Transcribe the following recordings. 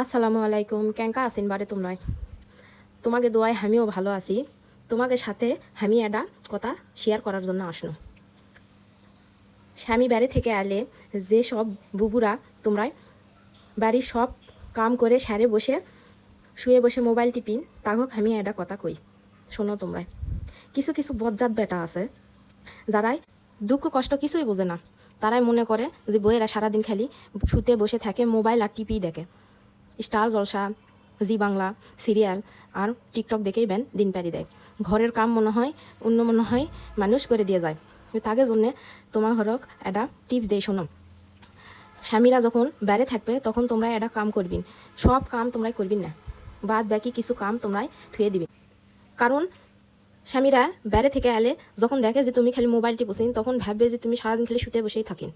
আসসালামু আলাইকুম, কেঙ্কা আছেন বারে তোমরাই? তোমাকে দোয়ায় আমিও ভালো আছি। তোমাকে সাথে আমি একটা কথা শেয়ার করার জন্য আসনো। স্বামী বাড়ি থেকে আলে যে সব বুবুরা তোমরাই বাড়ির সব কাম করে সারে বসে শুয়ে বসে মোবাইল টিপিন, তাহক আমি একটা কথা কই, শোনো তোমরাই। কিছু কিছু বজ্জাত বেটা আছে যারাই দুঃখ কষ্ট কিছুই বোঝে না। তারাই মনে করে যে বইয়েরা সারাদিন খালি শুতে বসে থাকে, মোবাইল আর টিপি দেখে। স্টার জলসা, জি বাংলা সিরিয়াল আর টিকটক দেখেই বেন দিন পারি দেয়। ঘরের কাম মনে হয় অন্য মনে হয় মানুষ করে দিয়ে যায়। তাকে জন্যে তোমার ঘরক একটা টিপস দিয়ে শোনো। স্বামীরা যখন বাইরে থাকবে তখন তোমরা একটা কাম করবিন, সব কাম তোমরাই করবিন না, বাদ বাকি কিছু কাম তোমরাই থুয়ে দিবি। কারণ স্বামীরা বাইরে থেকে এলে যখন দেখে যে তুমি খালি মোবাইল টিপছিন, তখন ভাববে যে তুমি সারাদিন খালি শুতে বসেই থাকেন,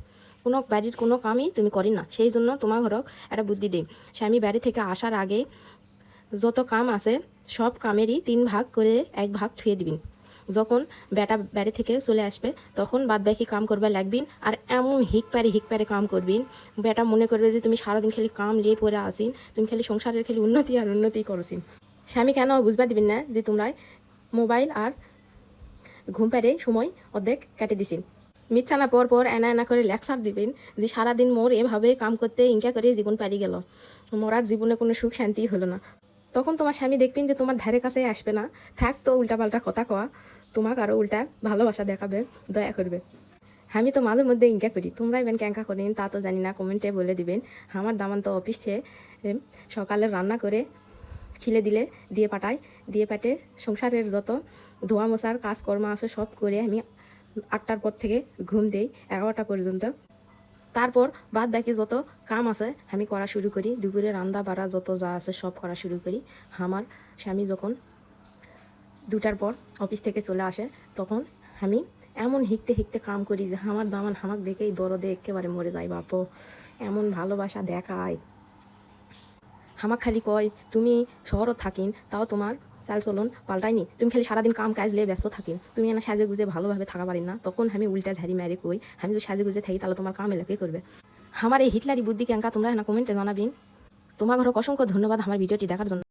কোনো বাড়ির কোনো কামই তুমি করি না। সেই জন্য তোমার ঘরক একটা বুদ্ধি দিই, স্বামী বাড়ি থেকে আসার আগে যত কাম আছে সব কামেরই 3 ভাগ করে 1 ভাগ থুয়ে দিবিন। যখন বেটা বাড়ি থেকে চলে আসবে তখন বাদ বাকি কাম করবে লাগবিন। আর এমন হিক পারে কাম করবিন, বেটা মনে করবে যে তুমি সারাদিন খালি কাম লিয়ে পড়ে আসিন, তুমি খালি সংসারের খালি উন্নতি আর উন্নতি করছিন। স্বামী কেন বুঝবা দিবেন না যে তোমরা মোবাইল আর ঘুম পাড়ে সময় অর্ধেক কেটে দিছিন। মিচ্ছানা পর পর এনা এনা করে লেকচার দিবেন যে সারাদিন মোর এভাবে কাম করতে ইনকা করে জীবন পারি গেল, মরার জীবনে কোনো সুখ শান্তি হলো না। তখন তোমার স্বামী দেখবেন যে তোমার ধারে কাছে আসবে না, থাক তো উল্টাপাল্টা কথা কওয়া, তোমাকে আরও উল্টা ভালোবাসা দেখাবে, দয়া করবে। আমি তো মাঝে মধ্যে ইনকা করি, তোমরা ইবেন ক্যাঙ্কা করেন তা তো জানি না, কমেন্টে বলে দিবেন। আমার দামান তো অফিস থেকে সকালে রান্না করে খিলে দিলে দিয়ে পাঠায়, দিয়ে পাঠে সংসারের যত ধোয়া মশার কাজকর্ম আছে সব করে আমি 8টার পর থেকে ঘুম দেই 11টা পর্যন্ত। তারপর বাদ বাকি যত কাম আছে আমি করা শুরু করি, দুপুরে রান্না বাড়া যত যা আছে সব করা শুরু করি। আমার স্বামী যখন 2টার পর অফিস থেকে চলে আসে তখন আমি এমন হিকতে হিকতে কাম করি যে আমার দামান হামাক দেখেই দরদে একেবারে মরে যায়। বাপো, এমন ভালোবাসা দেখায়। হামাক খালি কয় তুমি শহরও থাকিন তাও তোমার চাল চলন পাল্টায়নি, তুমি খালি সারাদিন কাম কাজ লিয়ে ব্যস্ত থাকিন, তুমি না সাজে গুজে ভালোভাবে থাকা পারি না। তখন আমি উল্টা ঝাড়ি মেরে কই, আমি যদি সাজে গুজে থাকি তাহলে তোমার কাম এলাকাই করবে। আমার এই হিটলারি বুদ্ধি ক্যাঙ্কা তোমরা না কমেন্টে জানাবিন। তোমার ঘরক অসংখ্য ধন্যবাদ আমার ভিডিওটি দেখার জন্য।